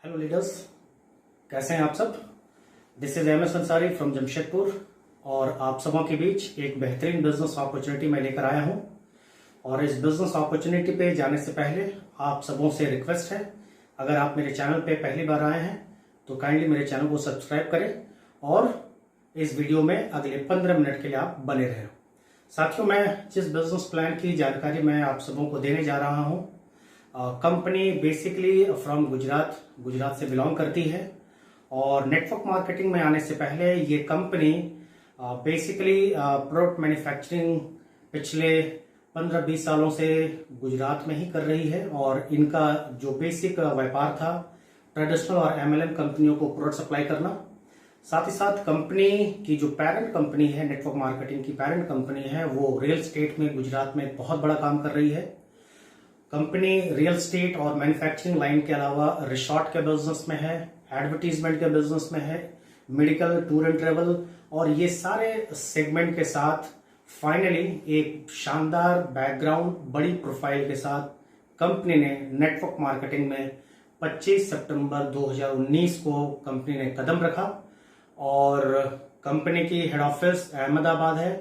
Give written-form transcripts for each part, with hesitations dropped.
Hello leaders, कैसे हैं आप सब। This is MS Ansari from Jamshedpur और आप सबों के बीच एक बेहतरीन बिजनेस अपॉर्चुनिटी मैं लेकर आया हूं। और इस बिजनेस अपॉर्चुनिटी पे जाने से पहले आप सबों से रिक्वेस्ट है, अगर आप मेरे चैनल पे पहली बार आए हैं तो काइंडली मेरे चैनल को सब्सक्राइब करें और इस वीडियो में अगले 15 मिनट के लिए आप बने रहें। साथियों, मैं जिस बिजनेस प्लान की जानकारी मैं आप सबों को देने जा रहा हूं, कंपनी बेसिकली फ्रॉम गुजरात से बिलोंग करती है। और नेटवर्क मार्केटिंग में आने से पहले ये कंपनी बेसिकली प्रोडक्ट मैन्युफैक्चरिंग पिछले 15-20 सालों से गुजरात में ही कर रही है। और इनका जो बेसिक व्यापार था ट्रेडिशनल और एमएलएम कंपनियों को प्रोडक्ट सप्लाई करना। साथ ही साथ कंपनी की जो पेरेंट कंपनी है, नेटवर्क मार्केटिंग की पेरेंट कंपनी है, वो रियल एस्टेट में गुजरात में बहुत बड़ा काम कर रही है। कंपनी रियल एस्टेट और मैन्युफैक्चरिंग लाइन के अलावा रिसोर्ट के बिजनेस में है, एडवर्टीजमेंट के बिजनेस में है, मेडिकल, टूर एंड ट्रेवल, और ये सारे सेगमेंट के साथ फाइनली एक शानदार बैकग्राउंड, बड़ी प्रोफाइल के साथ कंपनी ने नेटवर्क मार्केटिंग में 25 सितंबर 2019 को कंपनी ने कदम रखा। और कंपनी की हेड ऑफिस अहमदाबाद है।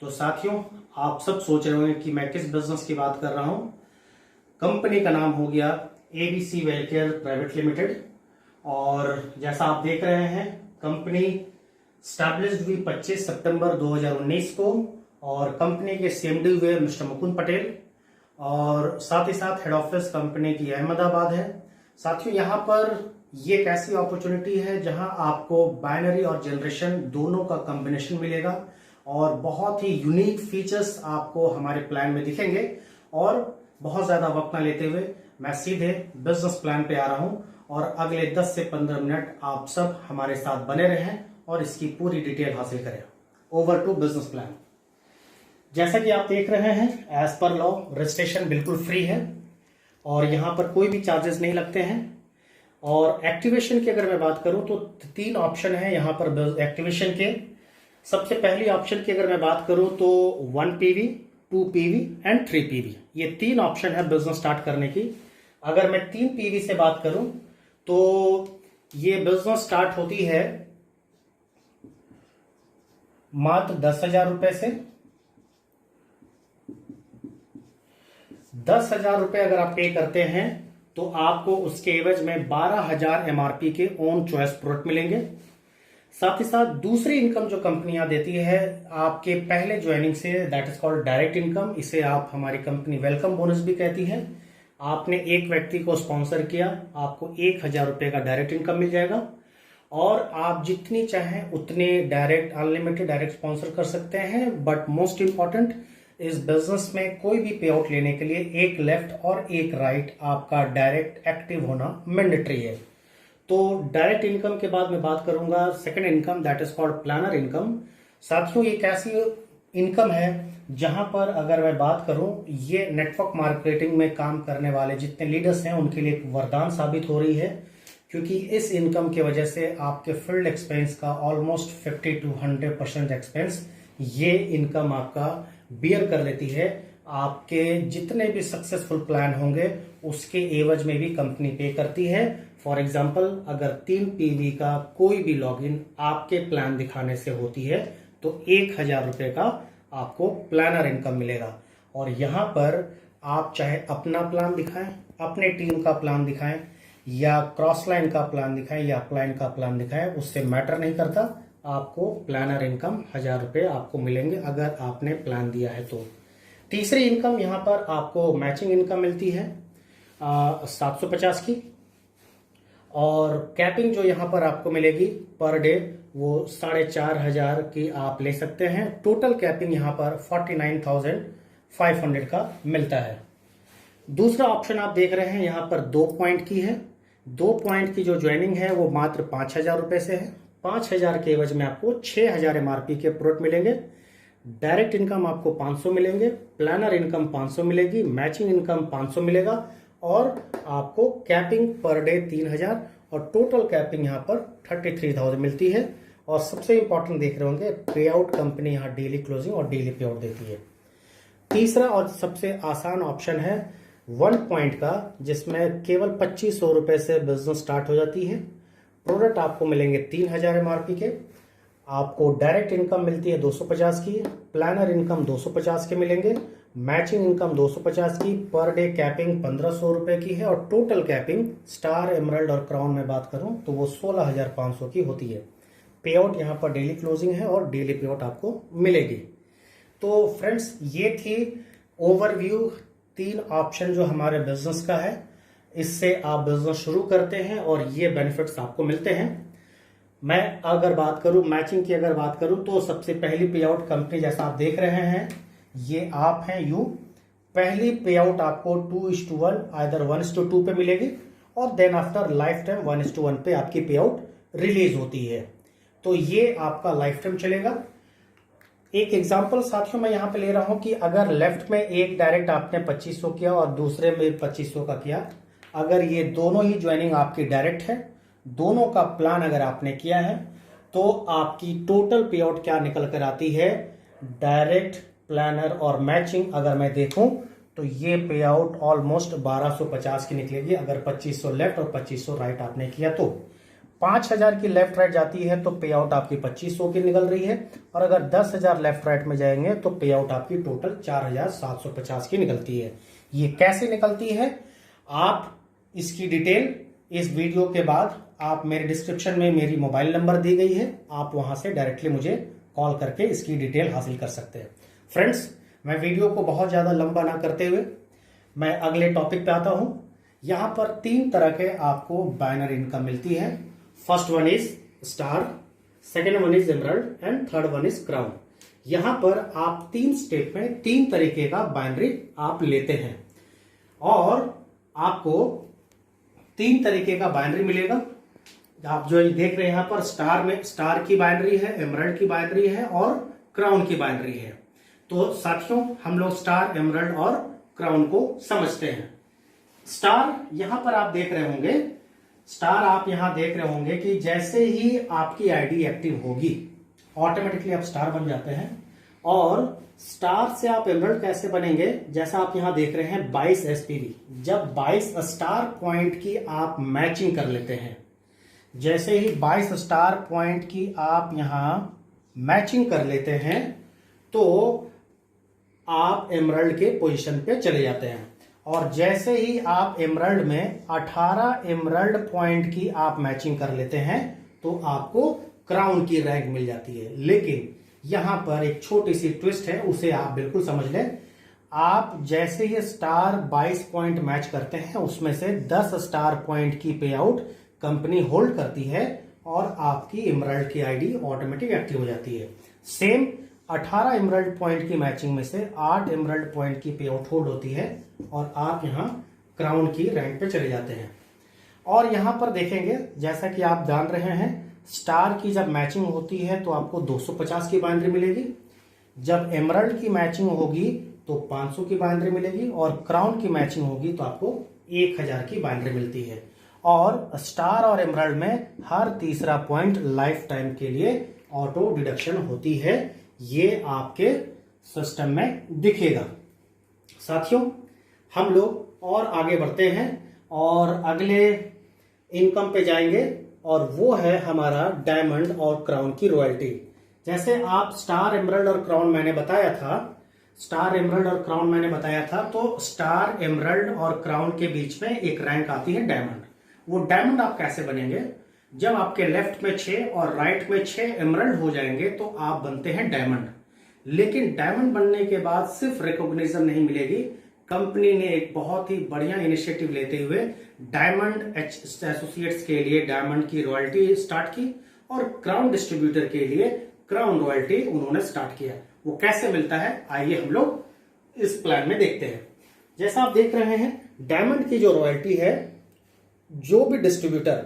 तो साथियों, आप सब सोच रहे होंगे कि मैं किस बिजनेस की बात कर रहा हूं। कंपनी का नाम हो गया एबीसी वेलकेयर प्राइवेट लिमिटेड। और जैसा आप देख रहे हैं, कंपनी स्टैब्लिश्ड हुई 25 सितंबर 2019 को और कंपनी के सीएमडी हुए मिस्टर मुकुंद पटेल। और साथ ही साथ हेड ऑफिस कंपनी की अहमदाबाद है। साथियों, यहाँ पर ये एक ऐसी अपॉर्चुनिटी है जहां आपको बाइनरी और जनरेशन दोनों का कॉम्बिनेशन मिलेगा और बहुत ही यूनिक फीचर्स आपको हमारे प्लान में दिखेंगे। और बहुत ज्यादा वक्त ना लेते हुए मैं सीधे बिजनेस प्लान पे आ रहा हूं और अगले 10 से 15 मिनट आप सब हमारे साथ बने रहें और इसकी पूरी डिटेल हासिल करें। Over to business plan. जैसा कि आप देख रहे हैं, एज पर लॉ रजिस्ट्रेशन बिल्कुल फ्री है और यहां पर कोई भी चार्जेस नहीं लगते हैं। और एक्टिवेशन की अगर मैं बात करूं तो 3 ऑप्शन है यहां पर एक्टिवेशन के। सबसे पहली ऑप्शन की अगर मैं बात करूं तो 1 PV, 2 PV एंड 3 PV, ये 3 ऑप्शन है बिजनेस स्टार्ट करने की। अगर मैं 3 PV से बात करूं तो ये बिजनेस स्टार्ट होती है मात्र 10,000 रुपए से। 10,000 रुपए अगर आप पे करते हैं तो आपको उसके एवज में 12,000 MRP के ओन चॉइस प्रोडक्ट मिलेंगे। साथ ही साथ दूसरी इनकम जो कंपनियां देती है आपके पहले ज्वाइनिंग से, that is called direct income. इसे आप हमारी कंपनी वेलकम बोनस भी कहती है। आपने एक व्यक्ति को स्पॉन्सर किया, आपको 1,000 रुपए का डायरेक्ट इनकम मिल जाएगा और आप जितनी चाहें उतने डायरेक्ट, अनलिमिटेड डायरेक्ट स्पॉन्सर कर सकते हैं। बट मोस्ट इंपॉर्टेंट, इस बिजनेस में कोई भी पे आउट लेने के लिए एक लेफ्ट और एक राइट आपका डायरेक्ट एक्टिव होना मैंडेटरी है। तो डायरेक्ट इनकम के बाद मैं बात करूंगा second income, that is called planner income. साथियों, ये कैसी इनकम है जहां पर अगर मैं बात करूं, ये नेटवर्क मार्केटिंग में काम करने वाले जितने लीडर्स हैं उनके लिए एक वरदान साबित हो रही है। क्योंकि इस इनकम की वजह से आपके फील्ड एक्सपेंस का ऑलमोस्ट 50 to 100% एक्सपेंस ये इनकम आपका बियर कर लेती है। आपके जितने भी सक्सेसफुल प्लान होंगे उसके एवज में भी कंपनी पे करती है। फॉर एग्जाम्पल, अगर 3 PV का कोई भी लॉगिन आपके प्लान दिखाने से होती है तो 1,000 रुपए का आपको प्लानर इनकम मिलेगा। और यहां पर आप चाहे अपना प्लान दिखाएं, अपने टीम का प्लान दिखाएं, या क्रॉस लाइन का प्लान दिखाएं या अपलाइन का प्लान दिखाएं, उससे मैटर नहीं करता। आपको प्लानर इनकम 1,000 रुपए आपको मिलेंगे अगर आपने प्लान दिया है तो। तीसरी इनकम यहां पर आपको मैचिंग इनकम मिलती है 750 की। और कैपिंग जो यहां पर आपको मिलेगी पर डे वो 4,500 की आप ले सकते हैं। टोटल कैपिंग यहां पर 49,500 का मिलता है। दूसरा ऑप्शन आप देख रहे हैं यहां पर 2 पॉइंट की है। 2 पॉइंट की जो ज्वाइनिंग है वो मात्र 5,000 रुपए से है। 5,000 के एवज में आपको 6,000 MRP के प्रोडक्ट मिलेंगे। डायरेक्ट इनकम आपको 500 मिलेंगे, प्लानर इनकम 500 मिलेगी, मैचिंग इनकम 500 मिलेगा और आपको कैपिंग पर डे 3,000 और टोटल कैपिंग यहां पर 33,000 मिलती है। और सबसे इंपॉर्टेंट देख रहे होंगे, पे आउट कंपनी यहां डेली क्लोजिंग और डेली पे आउट देती है। तीसरा और सबसे आसान ऑप्शन है 1 पॉइंट का, जिसमें केवल 2500 रुपए से बिजनेस स्टार्ट हो जाती है। प्रोडक्ट आपको मिलेंगे 3000 MRP के। आपको डायरेक्ट इनकम मिलती है 250 की, प्लानर इनकम 250 के मिलेंगे, मैचिंग इनकम 250 की, पर डे कैपिंग 1500 रुपए की है, और टोटल कैपिंग स्टार, एमरल्ड और क्राउन में बात करूं तो वो 16500 की होती है। पे आउट यहाँ पर डेली क्लोजिंग है और डेली पे आउट आपको मिलेगी। तो फ्रेंड्स, ये थी ओवरव्यू 3 ऑप्शन जो हमारे बिजनेस का है। इससे आप बिजनेस शुरू करते हैं और ये बेनिफिट्स आपको मिलते हैं। मैं अगर बात करूं मैचिंग की, अगर बात करूं तो सबसे पहली पे आउट कंपनी जैसा आप देख रहे हैं, ये आप हैं यू। पहली पे आउट आपको 2:1 आइदर 1:2 पे मिलेगी, और देन आफ्टर लाइफ टाइम 1:1 पे आपकी पे आउट रिलीज होती है। तो ये आपका लाइफ टाइम चलेगा। एक एग्जांपल साथियों मैं यहां पे ले रहा हूं कि अगर लेफ्ट में एक डायरेक्ट आपने 2500 किया और दूसरे में 2500 का किया, अगर ये दोनों ही ज्वाइनिंग आपकी डायरेक्ट है, दोनों का प्लान अगर आपने किया है, तो आपकी टोटल पे आउट क्या निकल कर आती है, डायरेक्ट, प्लानर और मैचिंग अगर मैं देखूं तो ये पे आउट ऑलमोस्ट 1250 की निकलेगी। अगर 2500 लेफ्ट और 2500 राइट आपने किया तो 5000 की लेफ्ट राइट जाती है तो पे आउट आपकी 2500 की निकल रही है, और अगर 10,000 लेफ्ट राइट में जाएंगे तो पे आउट आपकी टोटल 4750 की निकलती है। ये कैसे निकलती है, आप इसकी डिटेल इस वीडियो के बाद आप मेरे डिस्क्रिप्शन में मेरी मोबाइल नंबर दी गई है, आप वहां से डायरेक्टली मुझे कॉल करके इसकी डिटेल हासिल कर सकते हैं। फ्रेंड्स, मैं वीडियो को बहुत ज्यादा लंबा ना करते हुए मैं अगले टॉपिक पे आता हूं। यहां पर 3 तरह के आपको बाइनरी इनकम मिलती है। First one is star, second one is emerald and third one is crown. यहां पर आप 3 स्टेप में 3 तरीके का बाइनरी आप लेते हैं, और आपको 3 तरीके का बाइनरी मिलेगा। आप जो देख रहे हैं यहां पर, स्टार में स्टार की बाइनरी है, एमरल्ड की बाइनरी है और क्राउन की बाइनरी है। तो साथियों, हम लोग स्टार, एमरल्ड और क्राउन को समझते हैं। स्टार यहां पर आप देख रहे होंगे, स्टार आप यहां देख रहे होंगे कि जैसे ही आपकी आईडी एक्टिव होगी ऑटोमेटिकली आप स्टार बन जाते हैं। और स्टार से आप एमरल्ड कैसे बनेंगे, जैसा आप यहां देख रहे हैं 22 एसपीवी, जब 22 स्टार पॉइंट की आप मैचिंग कर लेते हैं, जैसे ही 22 स्टार पॉइंट की आप यहां मैचिंग कर लेते हैं तो आप एमरल्ड के पोजीशन पे चले जाते हैं। और जैसे ही आप एमरल्ड में 18 एमरल्ड पॉइंट की आप मैचिंग कर लेते हैं तो आपको क्राउन की रैंक मिल जाती है। लेकिन यहां पर एक छोटी सी ट्विस्ट है, उसे आप बिल्कुल समझ लें। आप जैसे ही स्टार 22 पॉइंट मैच करते हैं, उसमें से 10 स्टार पॉइंट की पे आउट कंपनी होल्ड करती है और आपकी एमरल्ड की आईडी ऑटोमेटिक एक्टिव हो जाती है। सेम 18 एमरल्ड पॉइंट की मैचिंग में से 8 एमरल्ड पॉइंट की पे आउट होल्ड होती है और आप यहां क्राउन की रैंक पे चले जाते हैं। और यहां पर देखेंगे, जैसा कि आप जान रहे हैं, स्टार की जब मैचिंग होती है तो आपको 250 की बाइनरी मिलेगी, जब एमरल्ड की मैचिंग होगी तो 500 की बाइनरी मिलेगी, और क्राउन की मैचिंग होगी तो आपको 1000 की बाइनरी मिलती है। और स्टार और एमरल्ड में हर तीसरा पॉइंट लाइफ टाइम के लिए ऑटो डिडक्शन होती है। ये आपके सिस्टम में दिखेगा। साथियों, हम लोग और आगे बढ़ते हैं और अगले इनकम पे जाएंगे, और वो है हमारा डायमंड और क्राउन की रॉयल्टी। जैसे आप स्टार, एमरल्ड और क्राउन मैंने बताया था, स्टार, एमरल्ड और क्राउन मैंने बताया था, तो स्टार, एमरल्ड और क्राउन के बीच में एक रैंक आती है डायमंड। वो डायमंड आप कैसे बनेंगे, जब आपके लेफ्ट में 6 और राइट में 6 एमरल्ड हो जाएंगे तो आप बनते हैं डायमंड। लेकिन डायमंड बनने के बाद सिर्फ रिकॉग्निशन नहीं मिलेगी, कंपनी ने एक बहुत ही बढ़िया इनिशिएटिव लेते हुए डायमंड एसोसिएट्स के लिए डायमंड की रॉयल्टी स्टार्ट की, और क्राउन डिस्ट्रीब्यूटर के लिए क्राउन रॉयल्टी उन्होंने स्टार्ट किया। वो कैसे मिलता है, आइए हम लोग इस प्लान में देखते हैं। जैसा आप देख रहे हैं, डायमंड की जो रॉयल्टी है, जो भी डिस्ट्रीब्यूटर,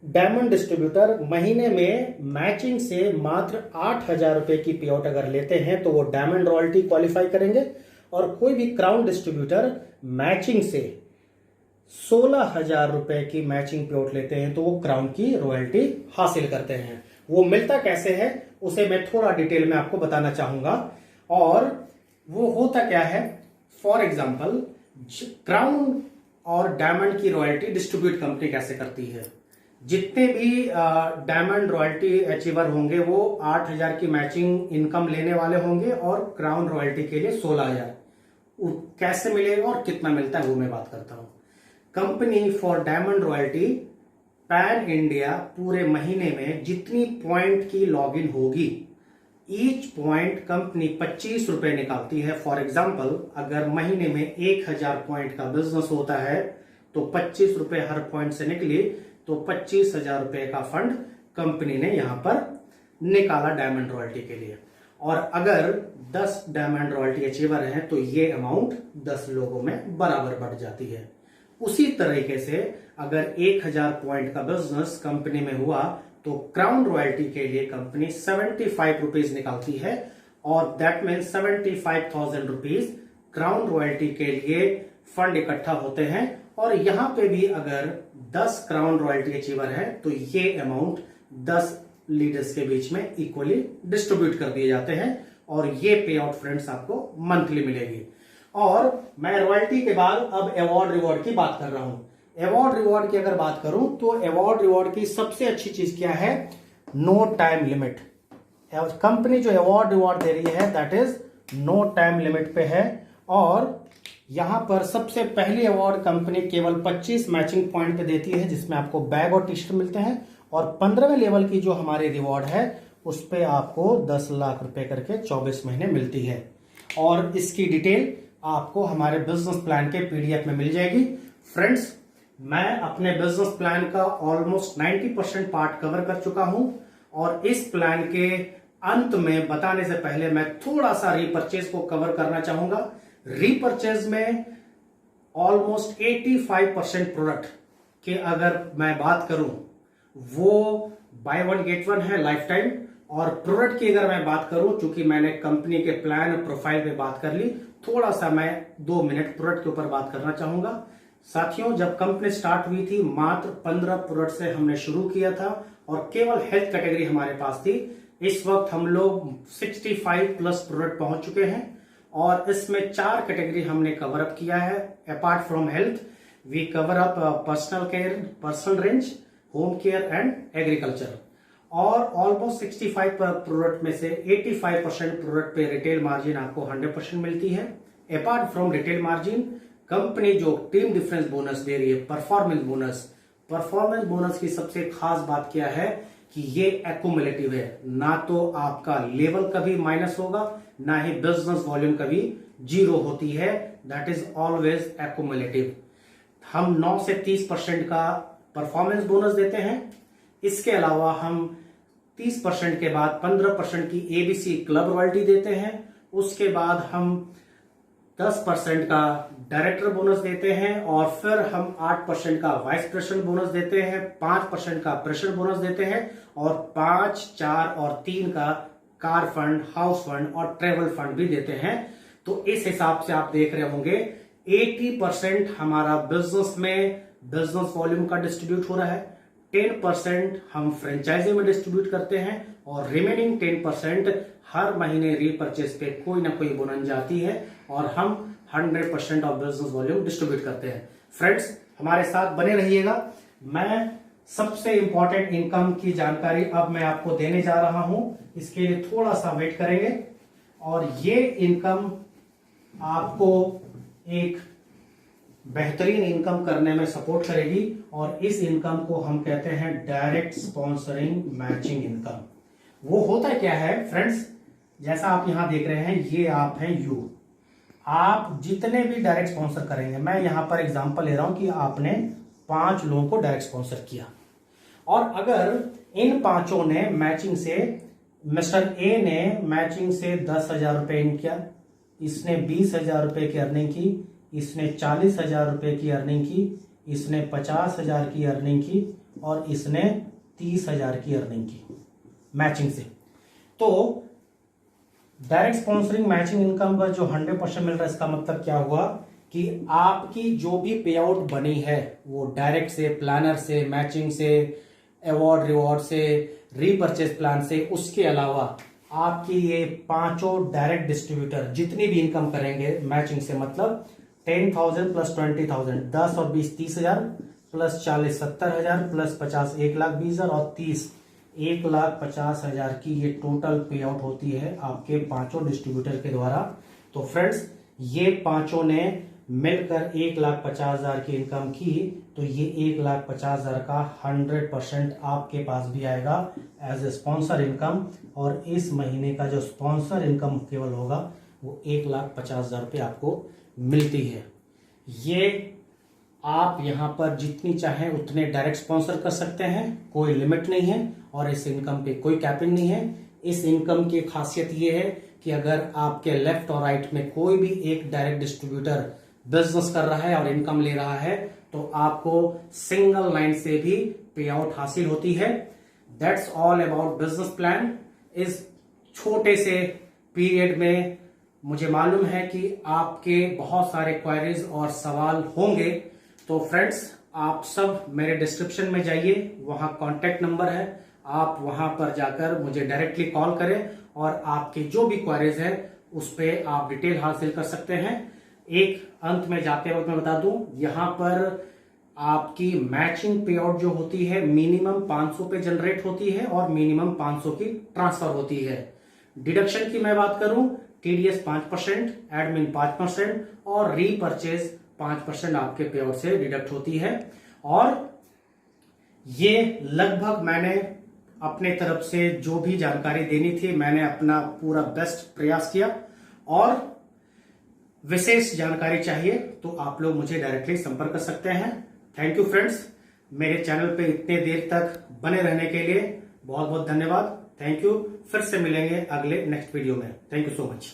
डायमंड डिस्ट्रीब्यूटर महीने में मैचिंग से मात्र 8000 रुपए की पे आउट अगर लेते हैं तो वो डायमंड रॉयल्टी क्वालिफाई करेंगे, और कोई भी क्राउन डिस्ट्रीब्यूटर मैचिंग से 16000 रुपए की मैचिंग पे आउट लेते हैं तो वो क्राउन की रॉयल्टी हासिल करते हैं। वो मिलता कैसे है उसे मैं थोड़ा डिटेल में आपको बताना चाहूंगा। और वो होता क्या है, फॉर एग्जाम्पल, क्राउन और डायमंड की रॉयल्टी डिस्ट्रीब्यूट कंपनी कैसे करती है। जितने भी डायमंड रॉयल्टी अचीवर होंगे वो 8,000 की मैचिंग इनकम लेने वाले होंगे और क्राउन रॉयल्टी के लिए 16,000। कैसे मिलेगा और कितना मिलता है वो मैं बात करता हूं। Company for diamond royalty pan India पूरे महीने में जितनी पॉइंट की लॉगिन होगी, ईच पॉइंट कंपनी 25 रुपए निकालती है। फॉर एग्जाम्पल, अगर महीने में 1,000 पॉइंट का बिजनेस होता है तो 25 रुपए हर पॉइंट से निकली तो 25,000 रुपए का फंड कंपनी ने यहां पर निकाला डायमंड रॉयल्टी के लिए। और अगर 10 डायमंड रॉयल्टी अचीवर हैं तो ये अमाउंट 10 लोगों में बराबर बढ़ जाती है। उसी तरीके से अगर 1,000 पॉइंट का बिजनेस कंपनी में हुआ तो क्राउन रॉयल्टी के लिए कंपनी 75 रुपीज निकालती है और that mean 75,000 rupees crown royalty के लिए फंड इकट्ठा होते हैं। और यहां पे भी अगर 10 क्राउन रॉयल्टी अचीवर है तो ये अमाउंट 10 लीडर्स के बीच में इक्वली डिस्ट्रीब्यूट कर दिए जाते हैं और ये पे आउट फ्रेंड्स आपको मंथली मिलेगी। और मैं रॉयल्टी के बाद अब अवार्ड रिवॉर्ड की बात कर रहा हूं। अवार्ड रिवॉर्ड की अगर बात करूं तो अवार्ड रिवॉर्ड की सबसे अच्छी चीज क्या है, नो टाइम लिमिट। कंपनी जो अवार्ड रिवॉर्ड दे रही है that is no time limit पे है। और यहां पर सबसे पहली अवार्ड कंपनी केवल 25 मैचिंग पॉइंट पे देती है जिसमें आपको बैग और टी शर्ट मिलते हैं। और 15वें लेवल की जो हमारी रिवॉर्ड है उस पे आपको 10 लाख रुपए करके 24 महीने मिलती है। और इसकी डिटेल आपको हमारे बिजनेस प्लान के पीडीएफ में मिल जाएगी। फ्रेंड्स, मैं अपने बिजनेस प्लान का ऑलमोस्ट 90% पार्ट कवर कर चुका हूं और इस प्लान के अंत में बताने से पहले मैं थोड़ा सा रीपर्चेज को कवर करना चाहूंगा। रीपर्चेज में ऑलमोस्ट 85% प्रोडक्ट के अगर मैं बात करूं वो बाय वन गेट वन है लाइफ टाइम। और प्रोडक्ट की अगर मैं बात करूं, चूंकि मैंने कंपनी के प्लान और प्रोफाइल पे बात कर ली, थोड़ा सा मैं 2 मिनट प्रोडक्ट के ऊपर बात करना चाहूंगा। साथियों, जब कंपनी स्टार्ट हुई थी मात्र 15 प्रोडक्ट से हमने शुरू किया था और केवल हेल्थ कैटेगरी हमारे पास थी। इस वक्त हम लोग 65 प्लस प्रोडक्ट पहुंच चुके हैं और इसमें 4 कैटेगरी हमने कवर अप किया है। Apart from health we cover up personal care, personal range, home care and agriculture. और ऑलमोस्ट 65 प्रोडक्ट में से 85% प्रोडक्ट पे रिटेल मार्जिन आपको 100% मिलती है। Apart from retail margin company जो टीम डिफरेंस बोनस दे रही है, परफॉर्मेंस बोनस, परफॉर्मेंस बोनस की सबसे खास बात क्या है कि ये एक्यूमुलेटिव है। ना तो आपका लेवल कभी माइनस होगा, ना ही बिजनेस वॉल्यूम कभी जीरो होती है, दैट इज ऑलवेज एक्यूमुलेटिव। हम 9 से 30% का परफॉर्मेंस बोनस देते हैं। इसके अलावा हम 30% के बाद 15% की एबीसी क्लब रॉयल्टी देते हैं। उसके बाद हम 10% का डायरेक्टर बोनस देते हैं और फिर हम 8% का वाइस प्रेसिडेंट बोनस देते हैं, 5% का प्रेसिडेंट बोनस देते हैं और 5, 4 और 3 का कार फंड, हाउस फंड और ट्रेवल फंड भी देते हैं। तो इस हिसाब से आप देख रहे होंगे 80% हमारा बिजनेस में बिजनेस वॉल्यूम का डिस्ट्रीब्यूट हो रहा है, 10% हम फ्रेंचाइजी में डिस्ट्रीब्यूट करते हैं और रिमेनिंग 10% हर महीने रीपर्चेज पे कोई ना कोई बोनस जाती है और हम 100% ऑफ बिजनेस वॉल्यूम डिस्ट्रीब्यूट करते हैं। फ्रेंड्स, हमारे साथ बने रहिएगा। मैं सबसे इंपॉर्टेंट इनकम की जानकारी अब मैं आपको देने जा रहा हूं, इसके लिए थोड़ा सा वेट करेंगे। और ये इनकम आपको एक बेहतरीन इनकम करने में सपोर्ट करेगी और इस इनकम को हम कहते हैं डायरेक्ट स्पॉन्सरिंग मैचिंग इनकम। वो होता क्या है फ्रेंड्स, जैसा आप यहां देख रहे हैं, ये आप हैं यू। आप जितने भी डायरेक्ट स्पॉन्सर करेंगे, मैं यहां पर एग्जांपल ले रहा हूं कि आपने 5 लोगों को डायरेक्ट स्पॉन्सर किया और अगर इन 5 ने मैचिंग से, मिस्टर ए ने मैचिंग से 10,000 रुपए इन किया, इसने 20,000 रुपए की अर्निंग की, इसने 40,000 रुपए की अर्निंग की, इसने 50,000 की अर्निंग की और इसने 30,000 की अर्निंग की मैचिंग से। तो डायरेक्ट स्पॉन्सरिंग मैचिंग इनकम पर जो 100% मिल रहा है, इसका मतलब क्या हुआ कि आपकी जो भी पे आउट बनी है वो डायरेक्ट से, प्लानर से, मैचिंग से, अवार्ड रिवॉर्ड से, रीपर्चेज प्लान से, उसके अलावा आपकी ये 5 डायरेक्ट डिस्ट्रीब्यूटर जितनी भी इनकम करेंगे मैचिंग से, मतलब 10,000 प्लस 20,000, 10 और 20 30,000 प्लस 40 70,000 प्लस 50 1,20,000 और 30 1,50,000 की ये टोटल पे आउट होती है आपके पांचों डिस्ट्रीब्यूटर के द्वारा। तो फ्रेंड्स ये पांचों ने मिलकर 1,50,000 की इनकम की, तो ये 1,50,000 का 100% आपके पास भी आएगा एज ए स्पॉन्सर इनकम। और इस महीने का जो स्पॉन्सर इनकम केवल होगा वो 1,50,000 रुपये आपको मिलती है। ये आप यहां पर जितनी चाहें उतने डायरेक्ट स्पॉन्सर कर सकते हैं, कोई लिमिट नहीं है और इस इनकम पे कोई कैपिंग नहीं है। इस इनकम की खासियत ये है कि अगर आपके लेफ्ट और राइट में कोई भी एक डायरेक्ट डिस्ट्रीब्यूटर बिजनेस कर रहा है और इनकम ले रहा है तो आपको सिंगल लाइन से भी पे आउट हासिल होती है। That's all about business plan. इस छोटे से पीरियड में मुझे मालूम है कि आपके बहुत सारे क्वेरीज और सवाल होंगे, तो फ्रेंड्स आप सब मेरे डिस्क्रिप्शन में जाइए, वहां कॉन्टेक्ट नंबर है, आप वहां पर जाकर मुझे डायरेक्टली कॉल करें और आपके जो भी क्वेरीज है उस पर आप डिटेल हासिल कर सकते हैं। एक अंत में जाते वक्त मैं बता दूं, यहां पर आपकी मैचिंग पे आउट जो होती है मिनिमम 500 पे जनरेट होती है और मिनिमम 500 की ट्रांसफर होती है। डिडक्शन की मैं बात करूं, टीडीएस 5%, एडमिन 5% और रीपरचेज 5% आपके पे आउट से डिडक्ट होती है। और ये लगभग मैंने अपने तरफ से जो भी जानकारी देनी थी मैंने अपना पूरा बेस्ट प्रयास किया। और विशेष जानकारी चाहिए तो आप लोग मुझे डायरेक्टली संपर्क कर सकते हैं। थैंक यू फ्रेंड्स, मेरे चैनल पे इतने देर तक बने रहने के लिए बहुत बहुत धन्यवाद। Thank you. फिर से मिलेंगे अगले नेक्स्ट वीडियो में। Thank you so much.